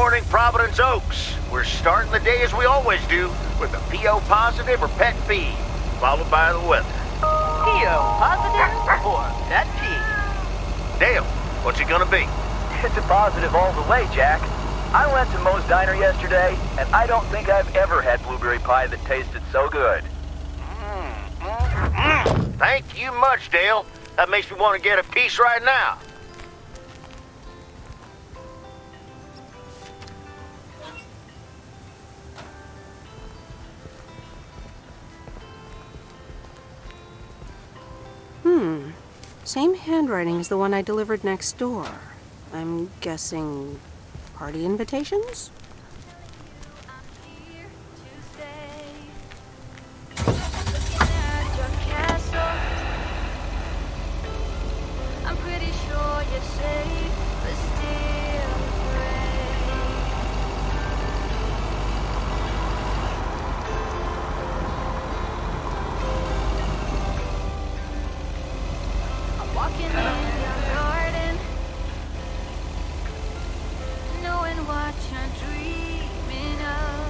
morning, Providence Oaks. We're starting the day as we always do, with a PO positive or pet peeve, followed by the weather. PO positive or pet peeve? Dale, what's it gonna be? It's a positive all the way, Jack. I went to Moe's Diner yesterday, and I don't think I've ever had blueberry pie that tasted so good. Thank you much, Dale. That makes me want to get a piece right now. Same handwriting as the one I delivered next door. I'm guessing party invitations? I'm pretty sure you're safe, but still I'm walking in your garden, knowing what you're dreaming of.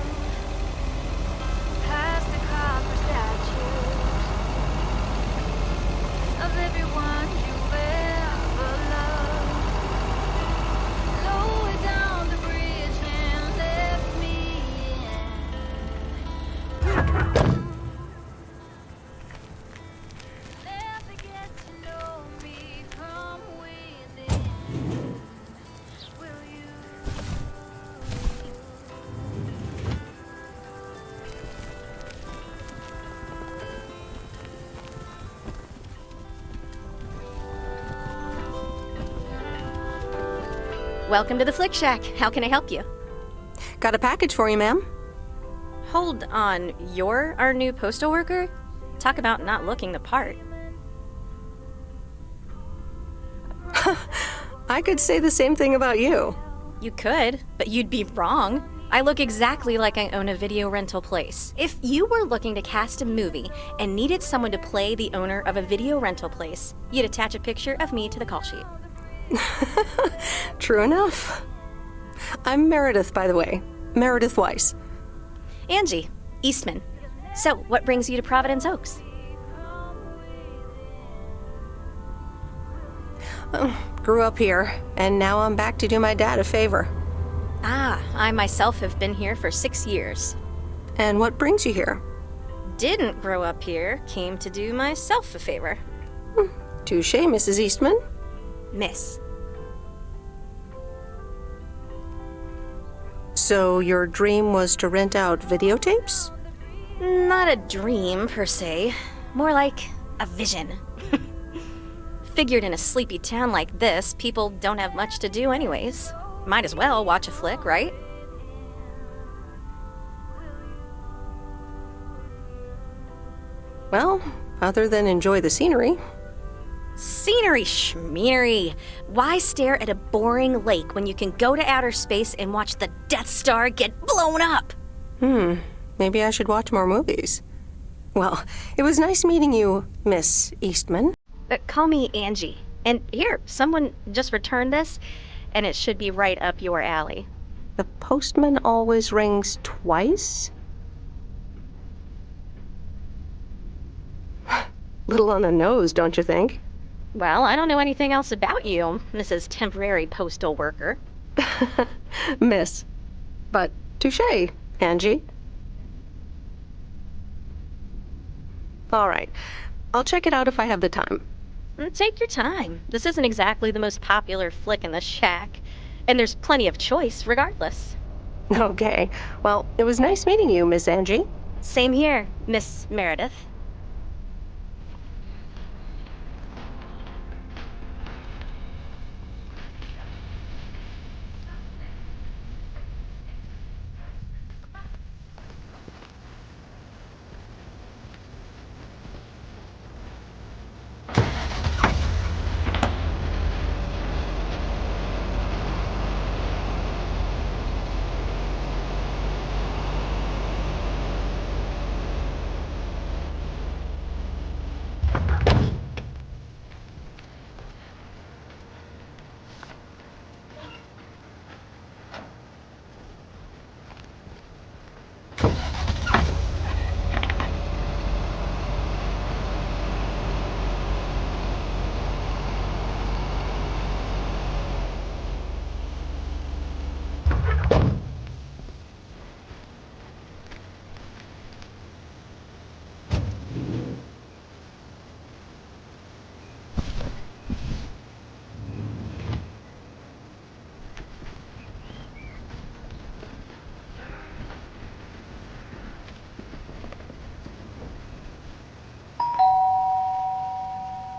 Past the copper statues of everyone you've ever loved. Lower down the bridge and let me in. Never get to know me from within. Will you? Welcome to the Flick Shack. How can I help you? Got a package for you, ma'am. Hold on, you're our new postal worker? Talk about not looking the part. I could say the same thing about you. You could, but you'd be wrong. I look exactly like I own a video rental place. If you were looking to cast a movie and needed someone to play the owner of a video rental place, you'd attach a picture of me to the call sheet. True enough. I'm Meredith, by the way. Meredith Weiss. Angie, Eastman. So, what brings you to Providence Oaks? Grew up here, and now I'm back to do my dad a favor. Ah, I myself have been here for 6 years. And what brings you here? Didn't grow up here, came to do myself a favor. Touché, Mrs. Eastman. Miss. So your dream was to rent out videotapes? Not a dream, per se. More like a vision. Figured in a sleepy town like this, people don't have much to do anyways. Might as well watch a flick, right? Well, other than enjoy the scenery. Scenery schmeary. Why stare at a boring lake when you can go to outer space and watch the Death Star get blown up? Maybe I should watch more movies. Well, it was nice meeting you, Miss Eastman. Call me Angie. And here, someone just returned this, and it should be right up your alley. The postman always rings twice? Little on the nose, don't you think? Well, I don't know anything else about you, Mrs. Temporary Postal Worker. Miss. But touché, Angie. All right. I'll check it out if I have the time. Take your time. This isn't exactly the most popular flick in the shack, and there's plenty of choice regardless. Okay. Well, it was nice meeting you, Miss Angie. Same here, Miss Meredith.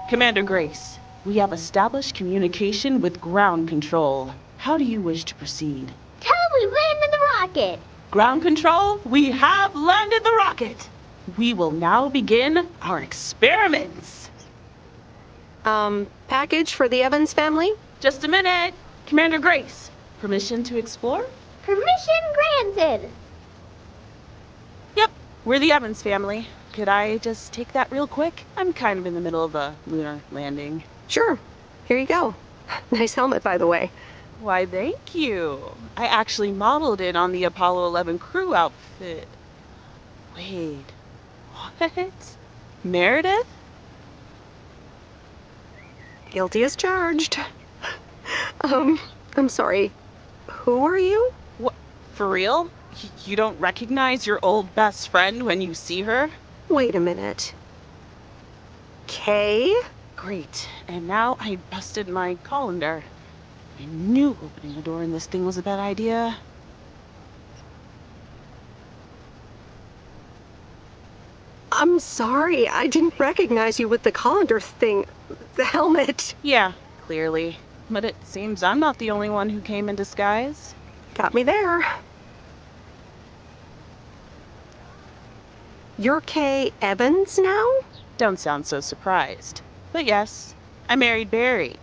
Commander Grace, we have established communication with ground control. How do you wish to proceed? Tell them we landed the rocket. Ground control, we have landed the rocket. We will now begin our experiments. Package for the Evans family? Just a minute. Commander Grace, permission to explore? Permission granted. Yep, we're the Evans family. Could I just take that real quick? I'm kind of in the middle of a lunar landing. Sure. Here you go. Nice helmet, by the way. Why, thank you. I actually modeled it on the Apollo 11 crew outfit. Wait, what? Meredith? Guilty as charged. I'm sorry. Who are you? What? For real? You don't recognize your old best friend when you see her? Wait a minute. Kay? Great. And now I busted my colander. I knew opening a door in this thing was a bad idea. I'm sorry. I didn't recognize you with the colander thing. The helmet. Yeah, clearly. But it seems I'm not the only one who came in disguise. Got me there. You're Kay Evans now? Don't sound so surprised. But yes, I married Barry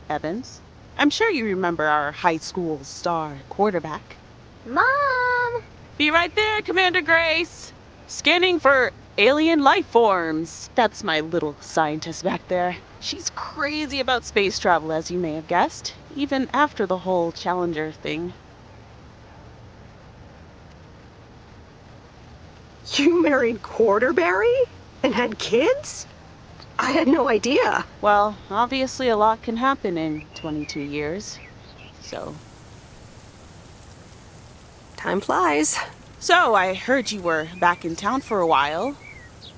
Evans. I'm sure you remember our high school star quarterback. Mom! Be right there, Commander Grace! Scanning for alien life forms. That's my little scientist back there. She's crazy about space travel, as you may have guessed, even after the whole Challenger thing. You married Quarterberry? And had kids? I had no idea. Well, obviously a lot can happen in 22 years, so... Time flies. So, I heard you were back in town for a while.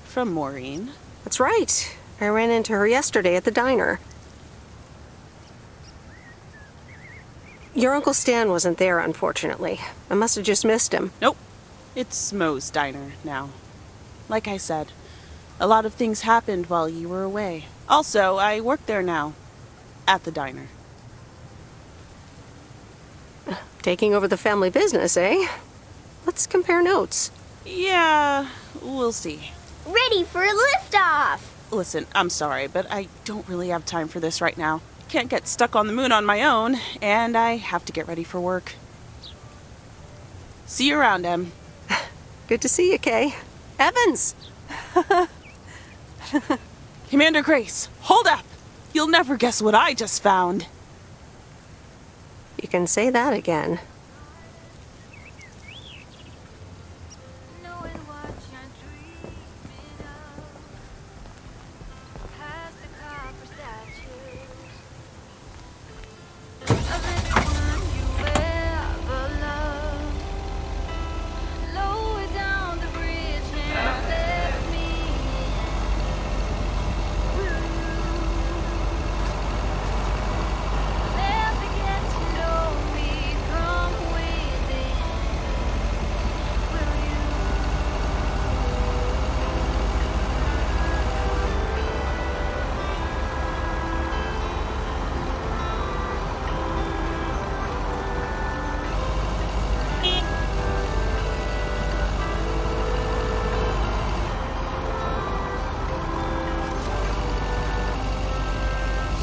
From Maureen. That's right. I ran into her yesterday at the diner. Your Uncle Stan wasn't there, unfortunately. I must have just missed him. Nope. It's Mo's diner now. Like I said, a lot of things happened while you were away. Also, I work there now. At the diner. Taking over the family business, eh? Let's compare notes. Yeah, we'll see. Ready for a liftoff! Listen, I'm sorry, but I don't really have time for this right now. Can't get stuck on the moon on my own, and I have to get ready for work. See you around, Em. Good to see you, Kay. Evans! Commander Grace, hold up! You'll never guess what I just found. You can say that again. Knowing what you're dreaming of, past the copper statues of anyone you ever loved. Lower down the bridge and let me never get to know me from within. Will you?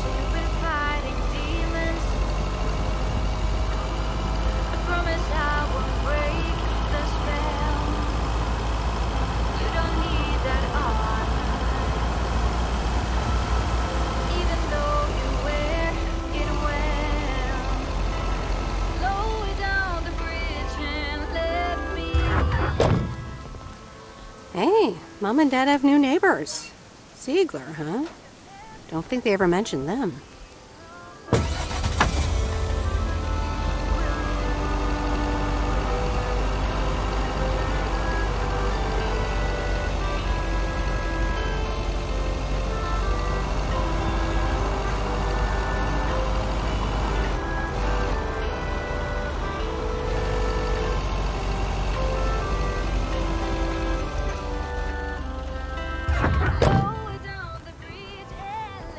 You've been fighting demons. I promise I won't break the spell. You don't need that armor, even though you wear it well. Lower down the bridge and let me. Hey, Mom and Dad have new neighbors. Ziegler, huh? Don't think they ever mentioned them. Lower down the bridge and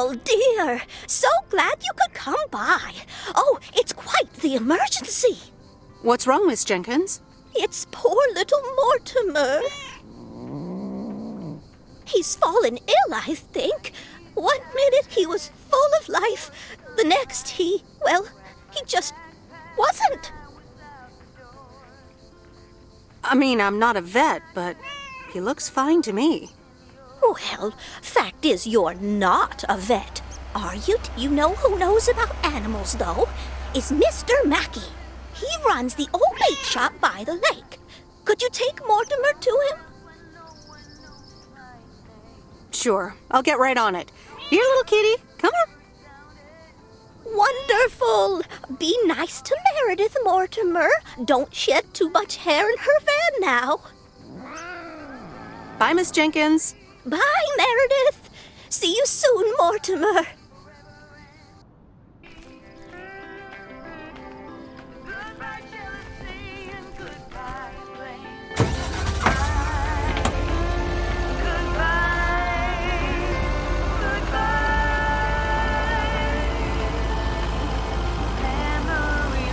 Oh, dear. So glad you could come by. Oh, it's quite the emergency. What's wrong, Miss Jenkins? It's poor little Mortimer. He's fallen ill, I think. 1 minute he was full of life. The next he just wasn't. I mean, I'm not a vet, but he looks fine to me. Well, fact is you're not a vet, are you? You know who knows about animals, though? Is Mr. Mackey. He runs the old bait shop by the lake. Could you take Mortimer to him? Sure, I'll get right on it. Here, little kitty, come on. Wonderful! Be nice to Meredith, Mortimer. Don't shed too much hair in her van now. Bye, Miss Jenkins. Bye, Meredith. See you soon, Mortimer. Goodbye, jealousy, and goodbye, blame. Memory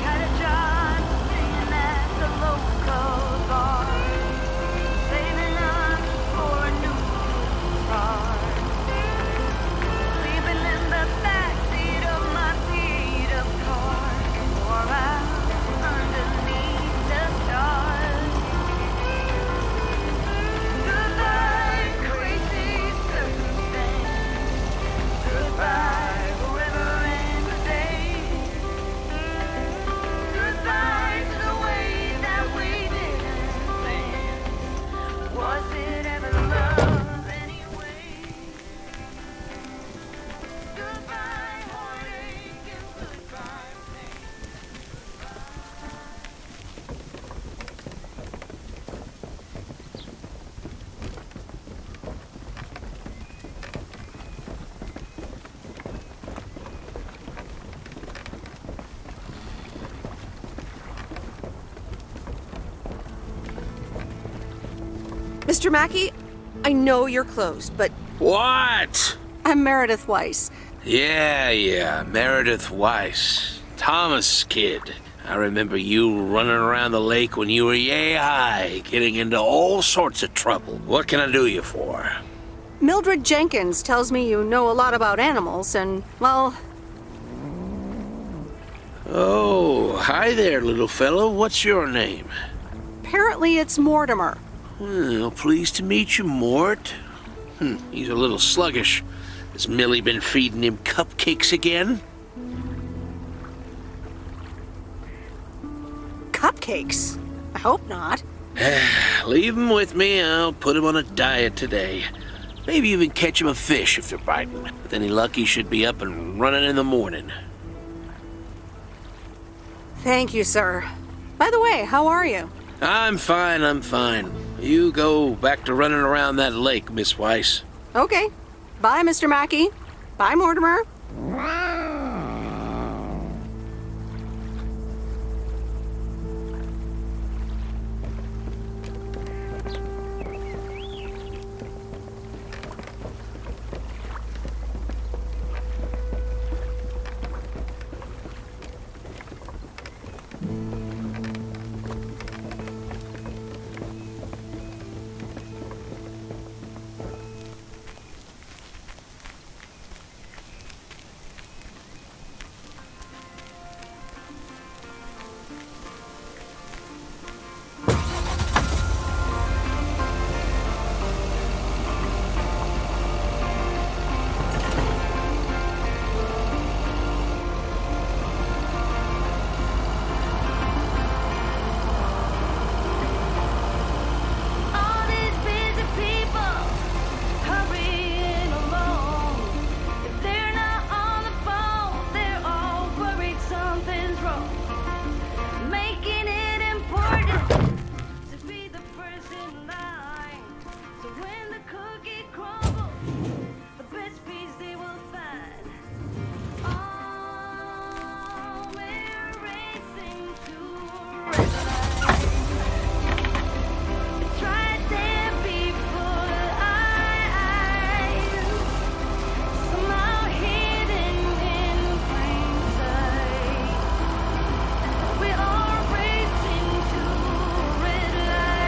got a job staying at the local bar, saving up for a new car, sleeping in the backseat of my beat-up car, wore out underneath the stars. Goodbye, crazy circumstance. Goodbye, forever and a day. Goodbye to the way that we didn't plan. Was it ever love anyway? Goodbye, heartache, and goodbye, pain. Mr. Mackey, I know you're closed, but What? I'm Meredith Weiss. Yeah, Meredith Weiss. Thomas' kid. I remember you running around the lake when you were yay high, getting into all sorts of trouble. What can I do you for? Mildred Jenkins tells me you know a lot about animals, and, well, Oh, hi there, little fellow. What's your name? apparently it's Mortimer. Well, pleased to meet you, Mort. He's a little sluggish. Has Millie been feeding him cupcakes again? Cupcakes? I hope not. Leave him with me. I'll put him on a diet today. Maybe even catch him a fish if they're biting. With any luck, he should be up and running in the morning. Thank you, sir. By the way, how are you? I'm fine. You go back to running around that lake, Miss Weiss. Okay. Bye, Mr. Mackey. Bye, Mortimer. red light. It's right there before eyes, somehow hidden in plain sight. We are racing to red light.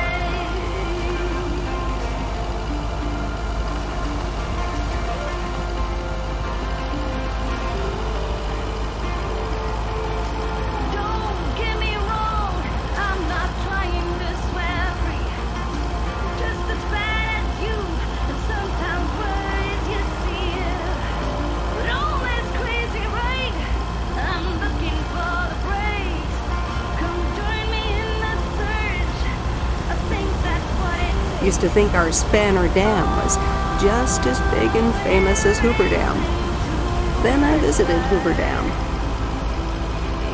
Don't get me wrong, I'm not trying to swear free. Just as bad as you, and sometimes words you see. But all this crazy right, I'm looking for the breaks. Come join me in the search. I think that's what it takes. Used to think our Spanner Dam was just as big and famous as Hoover Dam. Then I visited Hoover Dam.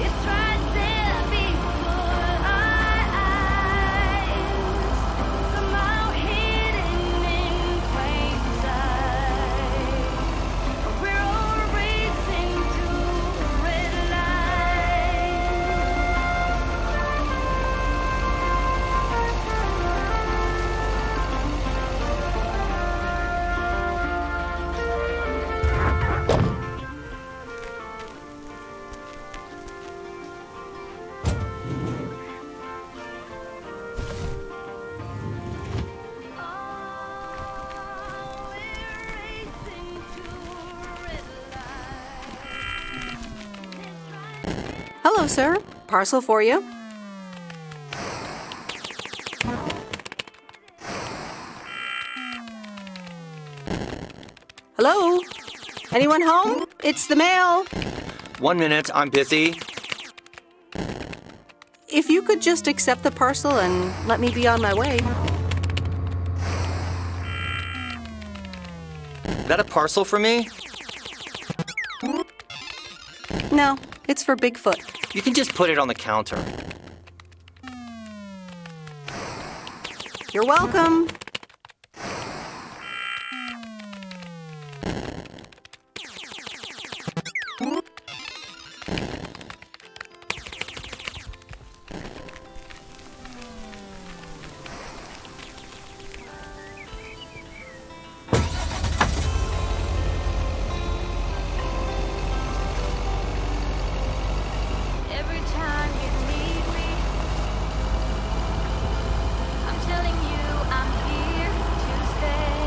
It's right there before eyes, somehow hidden in plain sight. We're all racing to red light. Hello, sir. Parcel for you. Hello? Anyone home? It's the mail. 1 minute, I'm busy. If you could just accept the parcel and let me be on my way. That a parcel for me? No, it's for Bigfoot. You can just put it on the counter. You're welcome. Every time you need me, I'm telling you I'm here to stay.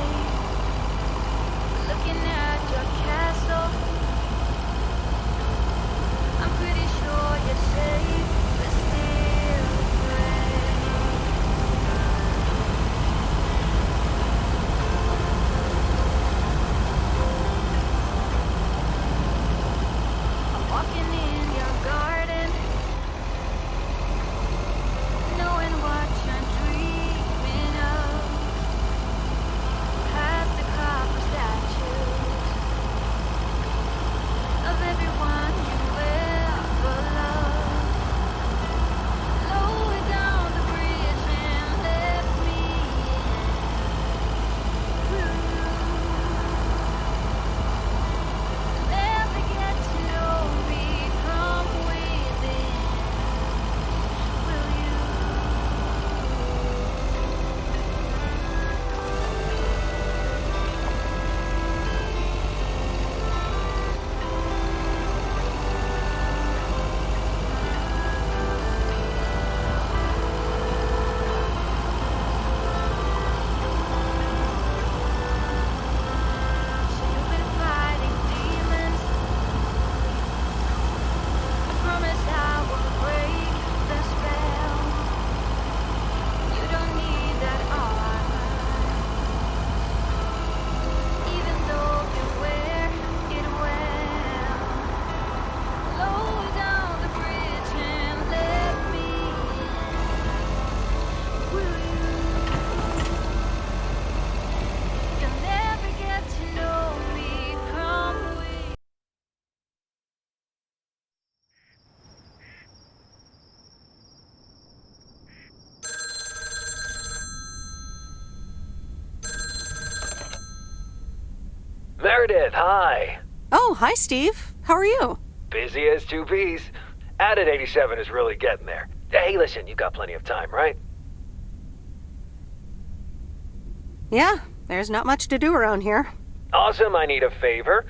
Looking at your castle, I'm pretty sure you're safe, but still afraid. I'm walking in your garden, knowing what you're dreaming of. Past the copper statues of everyone you ever loved. Lower down the bridge and let me in. Never get to know me from within. Will you? You've been fighting demons. I promise I will break the spell. You don't need that armor, even though you wear it well. Lower down the bridge and let me in. Will you? You'll never get to know me from within. Meredith, hi. Oh, hi, Steve. How are you? Busy as two peas. Added 87 is really getting there. Hey, listen, you got plenty of time, right? Yeah, there's not much to do around here. Awesome, I need a favor.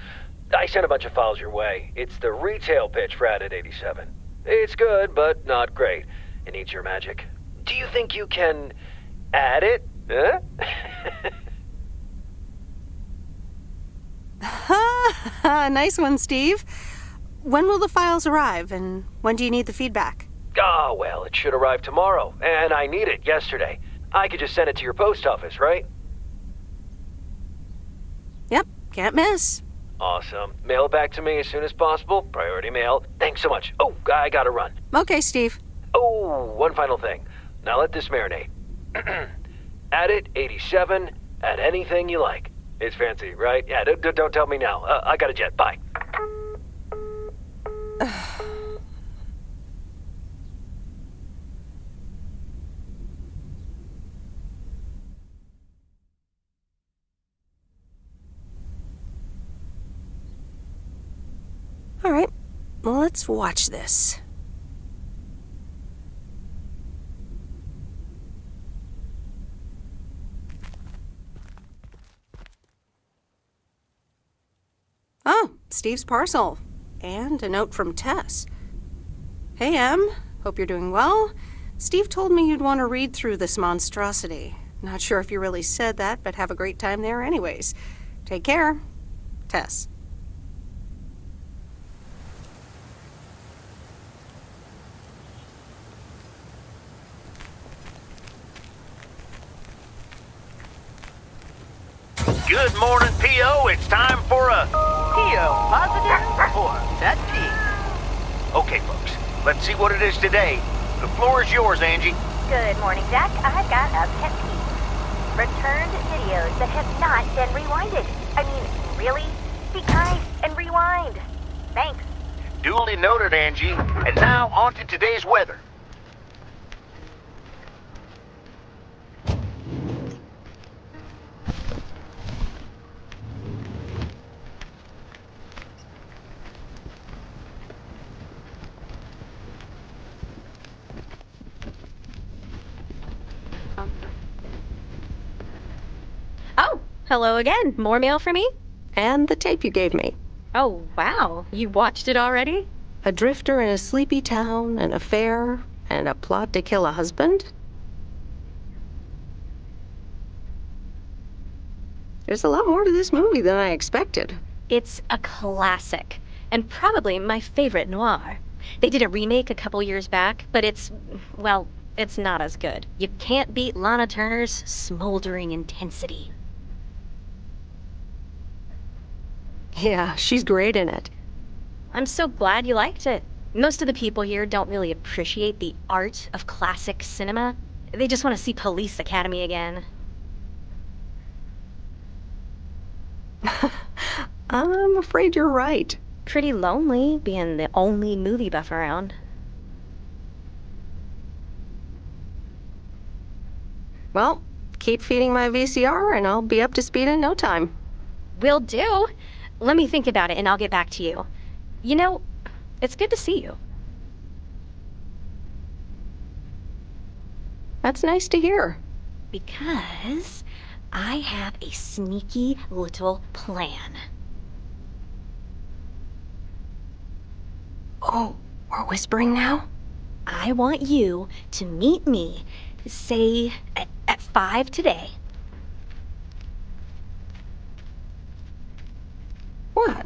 I sent a bunch of files your way. It's the retail pitch for Added 87. It's good, but not great. It needs your magic. Do you think you can add it? Huh? Nice one, Steve. When will the files arrive, and when do you need the feedback? Ah, well, it should arrive tomorrow, and I need it yesterday. I could just send it to your post office, right? Yep, can't miss. Awesome. Mail it back to me as soon as possible. Priority mail. Thanks so much. Oh, I gotta run. Okay, Steve. Oh, one final thing. Now let this marinate. Add it, 87, add anything you like. It's fancy, right? Yeah, don't tell me now. I got a jet. Bye. All right, well, let's watch this. Oh, Steve's parcel. And a note from Tess. Hey, Em. Hope you're doing well. Steve told me you'd want to read through this monstrosity. Not sure if you really said that, but have a great time there anyways. Take care. Tess. Good morning, P.O. It's time for a P.O. positive or pet peeve. Okay, folks, let's see what it is today. The floor is yours, Angie. Good morning, Jack. I've got a pet peeve. Returned videos that have not been rewinded. I mean, really? Be kind and rewind. Thanks. Duly noted, Angie. And now on to today's weather. Oh, hello again. More mail for me? And the tape you gave me. Oh, wow. You watched it already? A drifter in a sleepy town, an affair, and a plot to kill a husband? There's a lot more to this movie than I expected. It's a classic, and probably my favorite noir. They did a remake a couple years back, but it's not as good. You can't beat Lana Turner's smoldering intensity. Yeah, she's great in it. I'm so glad you liked it. Most of the people here don't really appreciate the art of classic cinema. They just want to see Police Academy again. I'm afraid you're right. Pretty lonely being the only movie buff around. Well, keep feeding my VCR and I'll be up to speed in no time. Will do. Let me think about it and I'll get back to you. You know, it's good to see you. That's nice to hear. Because I have a sneaky little plan. Oh, we're whispering now? I want you to meet me, say, at 5 today. What?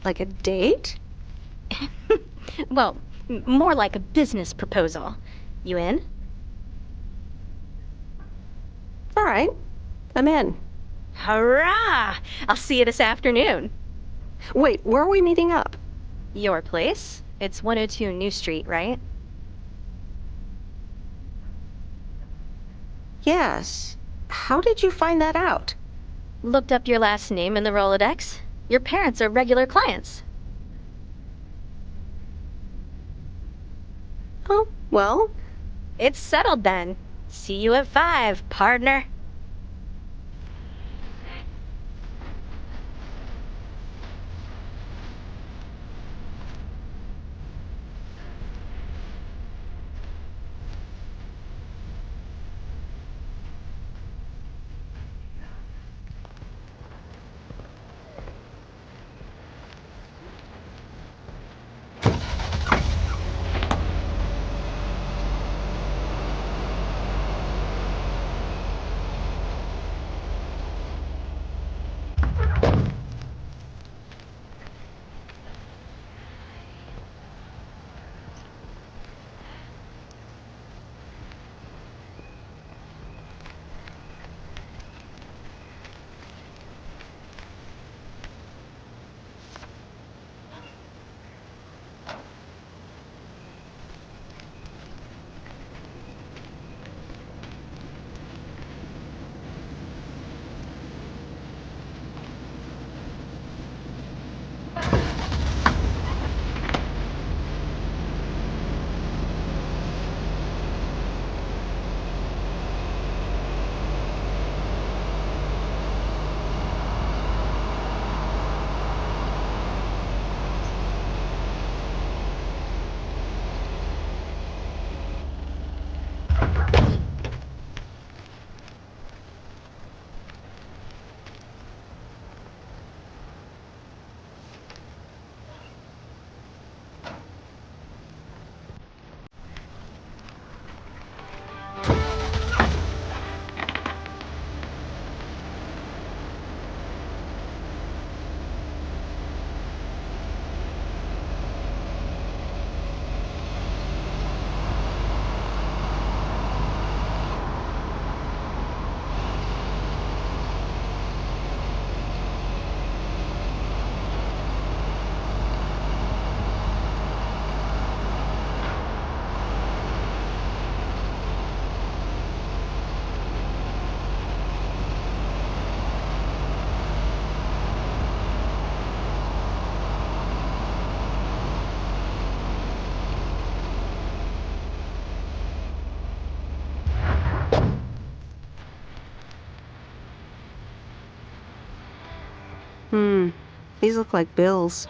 Like a date? Well, more like a business proposal. You in? All right, I'm in. Hurrah! I'll see you this afternoon. Wait, where are we meeting up? Your place? It's 102 New Street, right? Yes. How did you find that out? Looked up your last name in the Rolodex. Your parents are regular clients. Oh, well. It's settled then. See you at 5, partner. These look like bills.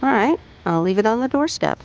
All right, I'll leave it on the doorstep.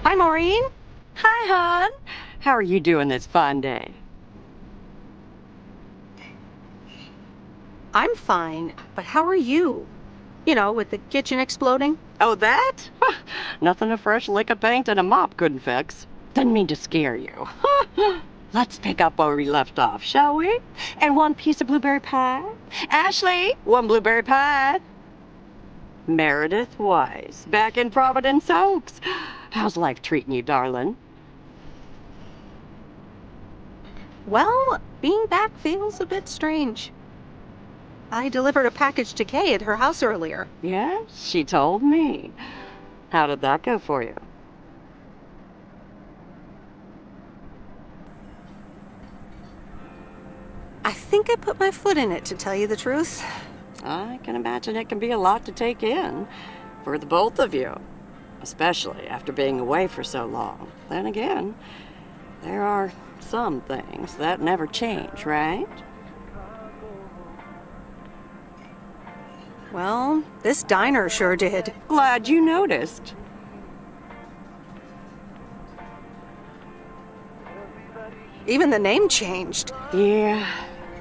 Hi, Maureen. Hi, hon. How are you doing this fine day? I'm fine, but how are you? You know, with the kitchen exploding? Oh, that? Nothing a fresh lick of paint and a mop couldn't fix. Didn't mean to scare you. Let's pick up where we left off, shall we? And one piece of blueberry pie. Ashley, one blueberry pie. Meredith Weiss, back in Providence Oaks. How's life treating you, darling? Well, being back feels a bit strange. I delivered a package to Kay at her house earlier. Yes, she told me. How did that go for you? I think I put my foot in it, to tell you the truth. I can imagine it can be a lot to take in for the both of you, especially after being away for so long. Then again, there are some things that never change, right? Well, this diner sure did. Glad you noticed. Even the name changed. Yeah,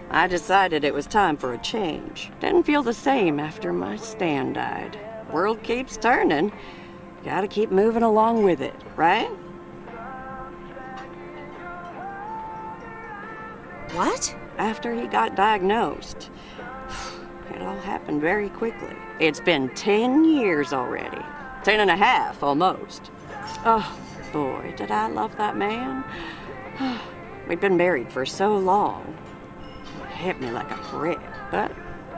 I decided it was time for a change. Didn't feel the same after my Stan died. World keeps turning. Gotta keep moving along with it, right? What? After he got diagnosed, it all happened very quickly. It's been 10 years already. 10 and a half, almost. Oh, boy, did I love that man. We'd been married for so long. It hit me like a brick. But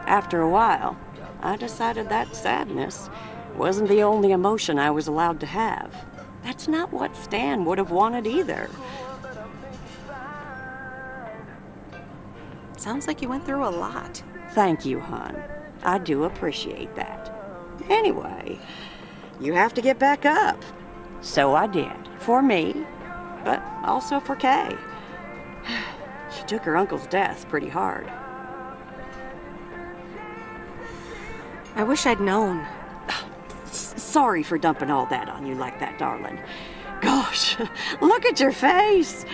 after a while, I decided that sadness wasn't the only emotion I was allowed to have. That's not what Stan would have wanted either. Sounds like you went through a lot. Thank you, hon. I do appreciate that. Anyway, you have to get back up. So I did. For me, but also for Kay. She took her uncle's death pretty hard. I wish I'd known. Sorry for dumping all that on you like that, darling. Gosh, look at your face.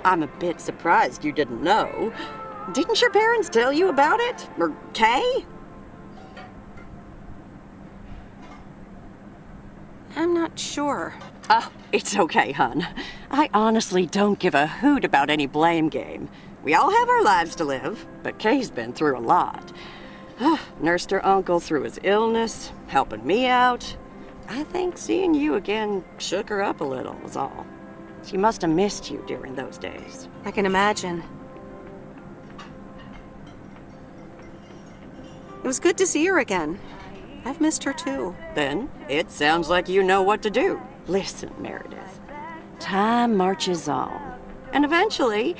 I'm a bit surprised you didn't know. Didn't your parents tell you about it? Or Kay? I'm not sure. Oh, it's okay, hon. I honestly don't give a hoot about any blame game. We all have our lives to live, but Kay's been through a lot. Nursed her uncle through his illness, helping me out. I think seeing you again shook her up a little, was all. She must have missed you during those days. I can imagine. It was good to see her again. I've missed her too. Then, it sounds like you know what to do. Listen, Meredith. Time marches on. And eventually,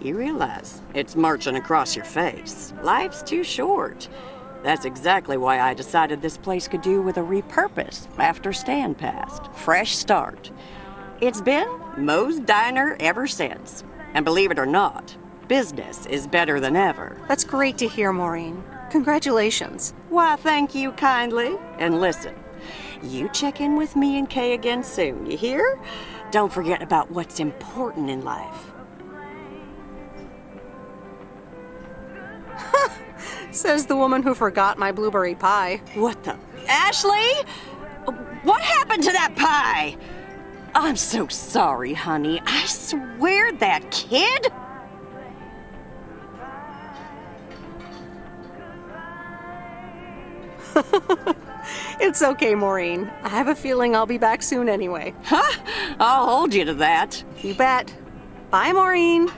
you realize it's marching across your face. Life's too short. That's exactly why I decided this place could do with a repurpose after Stan passed. Fresh start. It's been Moe's Diner ever since. And believe it or not, business is better than ever. That's great to hear, Maureen. Congratulations. Why, thank you kindly. And listen, you check in with me and Kay again soon, you hear? Don't forget about what's important in life. Says the woman who forgot my blueberry pie. What the? Ashley? What happened to that pie? I'm so sorry, honey. I swear that kid... It's okay, Maureen. I have a feeling I'll be back soon anyway. Huh? I'll hold you to that. You bet. Bye, Maureen.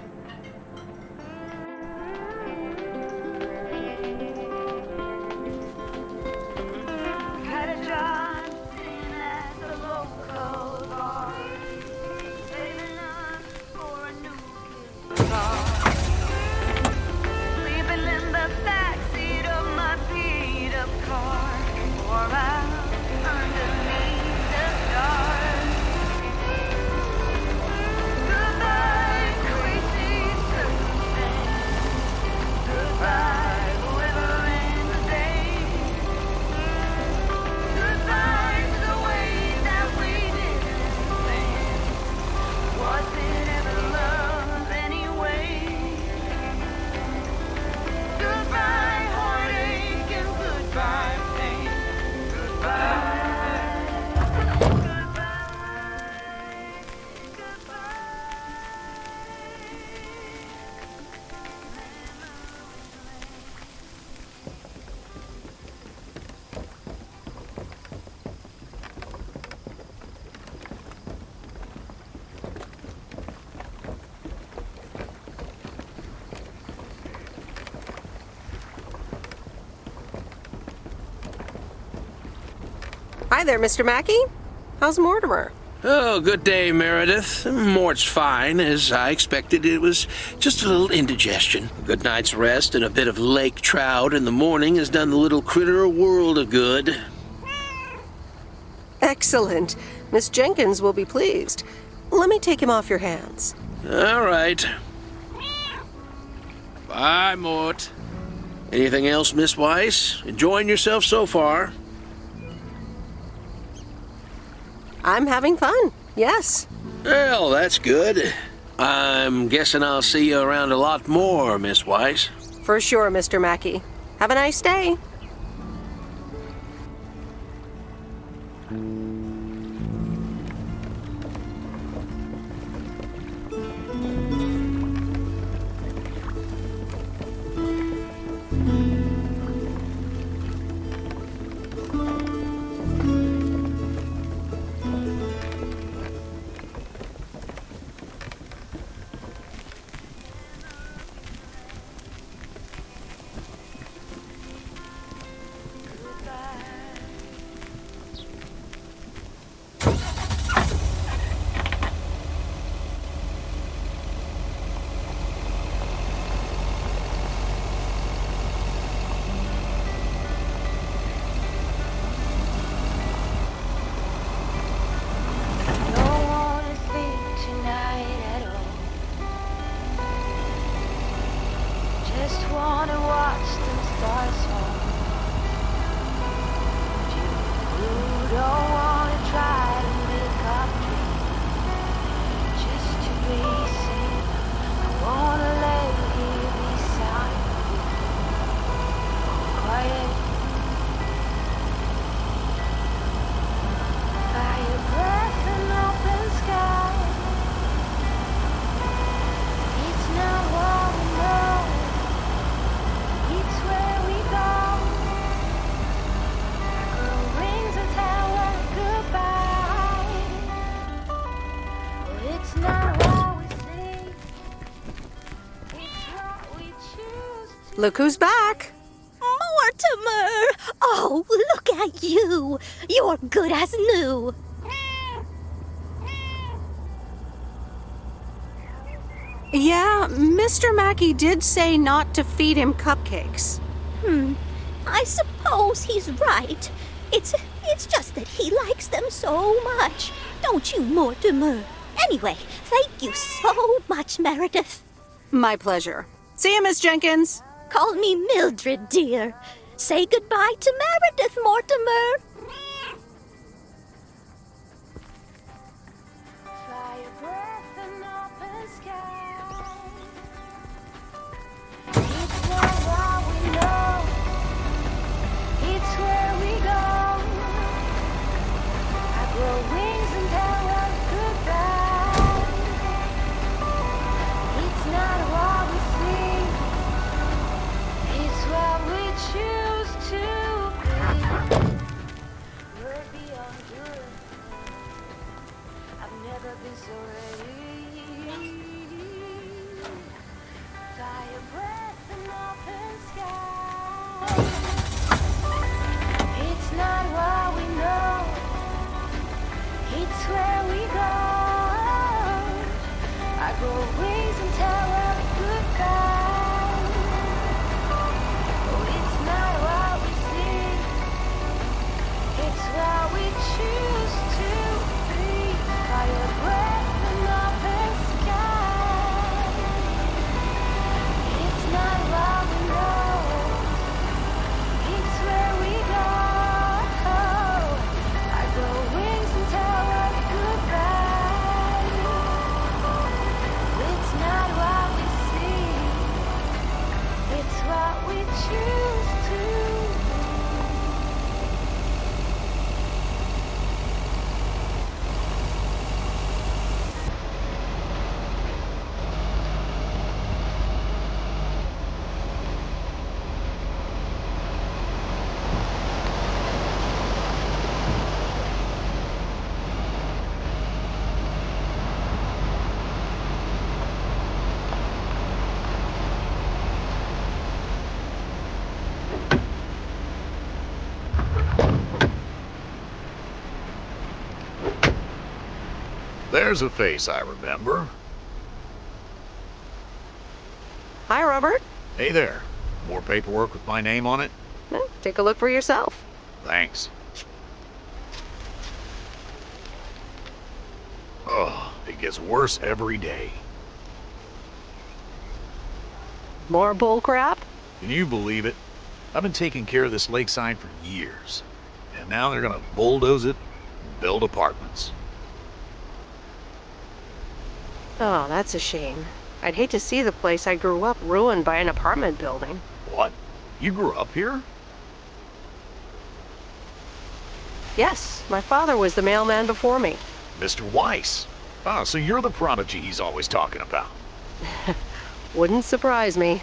Hi there, Mr. Mackey. How's Mortimer? Oh, good day, Meredith. Mort's fine. As I expected, it was just a little indigestion. A good night's rest and a bit of lake trout in the morning has done the little critter a world of good. Excellent. Miss Jenkins will be pleased. Let me take him off your hands. All right. Bye, Mort. Anything else, Miss Weiss? Enjoying yourself so far? I'm having fun, yes. Well, that's good. I'm guessing I'll see you around a lot more, Miss Weiss. For sure, Mr. Mackey. Have a nice day. It's not what we see. It's what we choose to. Look who's back. Mortimer! Oh, look at you! You're good as new. Yeah, Mr. Mackey did say not to feed him cupcakes. I suppose he's right. It's just that he likes them so much. Don't you, Mortimer? Anyway, thank you so much, Meredith. My pleasure. See you, Miss Jenkins. Call me Mildred, dear. Say goodbye to Meredith, Mortimer. Fire breath and open sky. It's not what we know. It's where we go. I grow wings and tell us goodbye. It's not what we see. It's what we choose to be. We're beyond good. I've never been so ready. Fire breath and open sky. It's not what we know. It's where we go. I grow wings and tell us goodbye. Oh, it's not what we see. It's what we choose to be. Fire breath and open sky. It's not what we know. It's where we go. I grow wings and tell us goodbye. It's not what we see. It's what we choose to be. There's a face I remember. Hi, Robert. Hey there. More paperwork with my name on it? Well, take a look for yourself. Thanks. Oh, it gets worse every day. More bull crap? Can you believe it? I've been taking care of this lakeside for years. And now they're gonna bulldoze it and build apartments. Oh, that's a shame. I'd hate to see the place I grew up ruined by an apartment building. What? You grew up here? Yes, my father was the mailman before me. Mr. Weiss. Ah, so you're the prodigy he's always talking about. Wouldn't surprise me.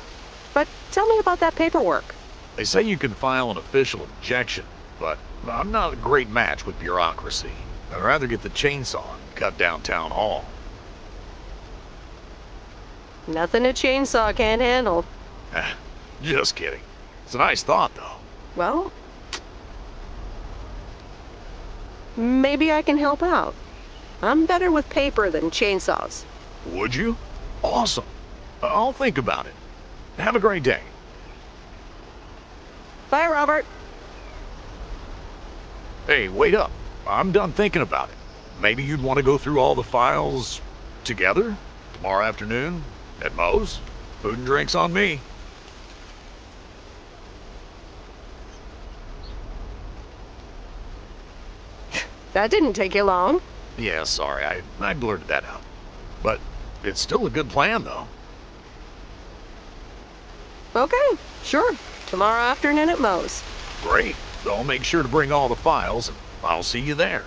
But tell me about that paperwork. They say you can file an official objection, but I'm not a great match with bureaucracy. I'd rather get the chainsaw and cut down town hall. Nothing a chainsaw can't handle. Just kidding. It's a nice thought, though. Well, maybe I can help out. I'm better with paper than chainsaws. Would you? Awesome. I'll think about it. Have a great day. Bye, Robert. Hey, wait up. I'm done thinking about it. Maybe you'd want to go through all the files together tomorrow afternoon at Mo's. Food and drinks on me. That didn't take you long. Yeah, sorry, I blurted that out. But it's still a good plan, though. Okay, sure. Tomorrow afternoon at Mo's. Great. So I'll make sure to bring all the files, and I'll see you there.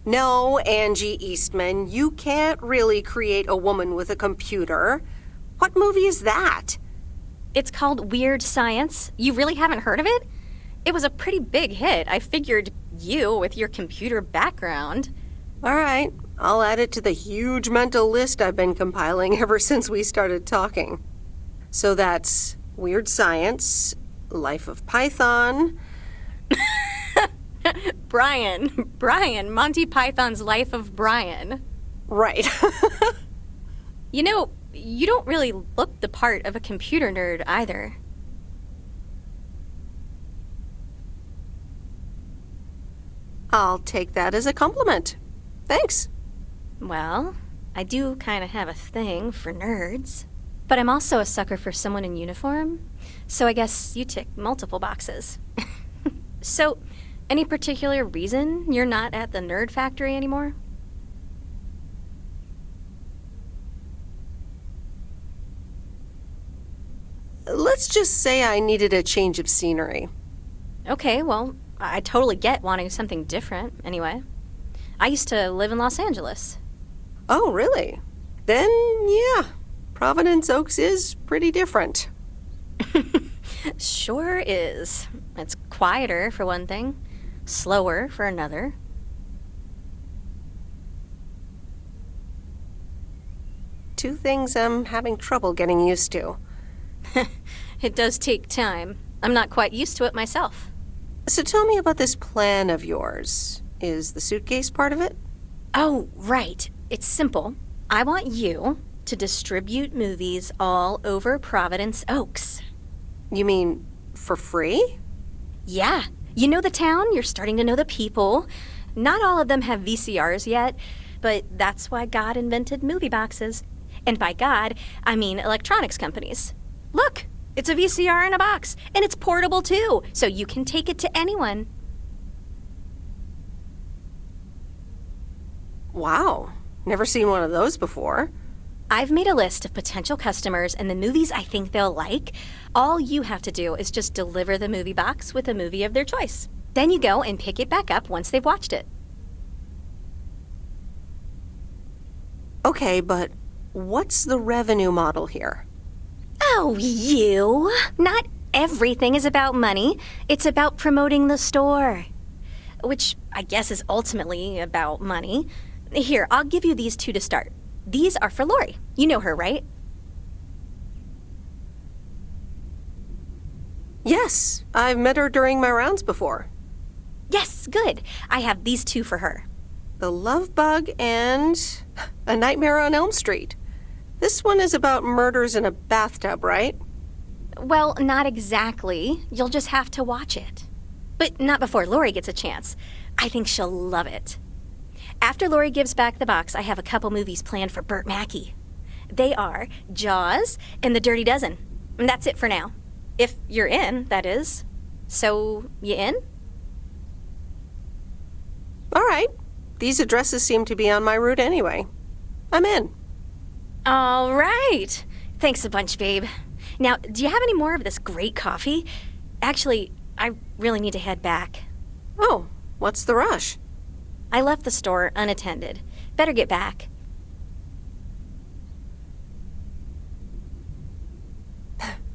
No, Angie Eastman, you can't really create a woman with a computer. What movie is that? It's called Weird Science. You really haven't heard of it? It was a pretty big hit. I figured you, with your computer background. All right, I'll add it to the huge mental list I've been compiling ever since we started talking. So that's Weird Science, Life of Python. Brian, Monty Python's Life of Brian. Right. You know, you don't really look the part of a computer nerd either. I'll take that as a compliment. Thanks. Well, I do kind of have a thing for nerds. But I'm also a sucker for someone in uniform, so I guess you tick multiple boxes. So, any particular reason you're not at the nerd factory anymore? Let's just say I needed a change of scenery. Okay, well, I totally get wanting something different, anyway. I used to live in Los Angeles. Oh, really? Then, yeah, Providence Oaks is pretty different. Sure is. It's quieter, for one thing. Slower, for another. Two things I'm having trouble getting used to. It does take time. I'm not quite used to it myself. So tell me about this plan of yours. Is the suitcase part of it? Oh, right. It's simple. I want you to distribute movies all over Providence Oaks. You mean for free? Yeah. You know the town, you're starting to know the people. Not all of them have VCRs yet, but that's why God invented movie boxes. And by God, I mean electronics companies. Look, it's a VCR in a box, and it's portable too, so you can take it to anyone. Wow, never seen one of those before. I've made a list of potential customers and the movies I think they'll like. All you have to do is just deliver the movie box with a movie of their choice. Then you go and pick it back up once they've watched it. Okay, but what's the revenue model here? Oh, you! Not everything is about money. It's about promoting the store. Which I guess is ultimately about money. Here, I'll give you these two to start. These are for Lori. You know her, right? Yes, I've met her during my rounds before. Yes, good. I have these two for her. The Love Bug and A Nightmare on Elm Street. This one is about murders in a bathtub, right? Well, not exactly. You'll just have to watch it. But not before Lori gets a chance. I think she'll love it. After Lori gives back the box, I have a couple movies planned for Burt Mackey. They are Jaws and The Dirty Dozen. And that's it for now. If you're in, that is. So, you in? All right. These addresses seem to be on my route anyway. I'm in. All right. Thanks a bunch, babe. Now, do you have any more of this great coffee? Actually, I really need to head back. Oh, what's the rush? I left the store unattended. Better get back.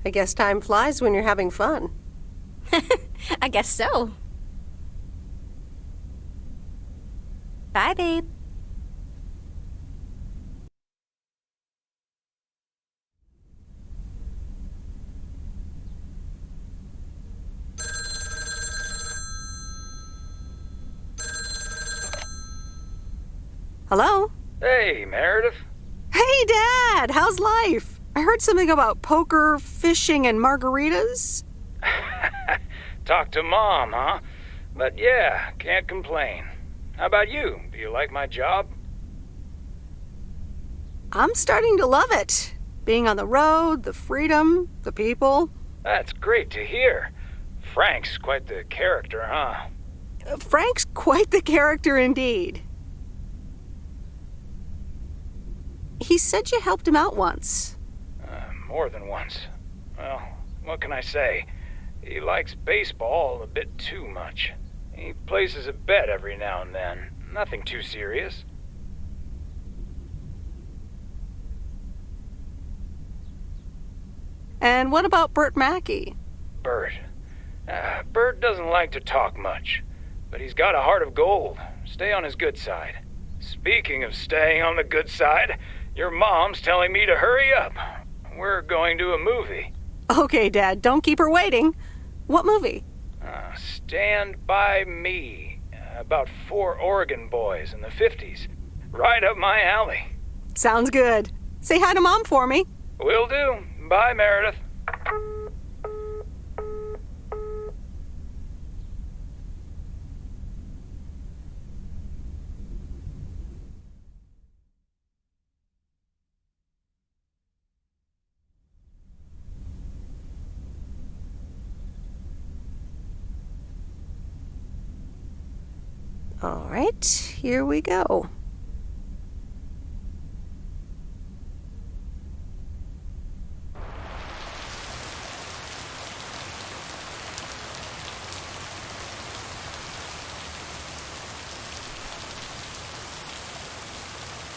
I guess time flies when you're having fun. I guess so. Bye, babe. Hello? Hey, Meredith. Hey, Dad! How's life? I heard something about poker, fishing, and margaritas. Talk to Mom, huh? But yeah, can't complain. How about you? Do you like my job? I'm starting to love it. Being on the road, the freedom, the people. That's great to hear. Frank's quite the character, huh? Frank's quite the character indeed. He said you helped him out once. More than once. Well, what can I say? He likes baseball a bit too much. He places a bet every now and then. Nothing too serious. And what about Bert Mackey? Bert. Bert doesn't like to talk much, but he's got a heart of gold. Stay on his good side. Speaking of staying on the good side, your mom's telling me to hurry up. We're going to a movie. Okay, Dad, don't keep her waiting. What movie? Stand By Me. About 4 Oregon boys in the 50s. Right up my alley. Sounds good. Say hi to Mom for me. Will do. Bye, Meredith. All right, here we go.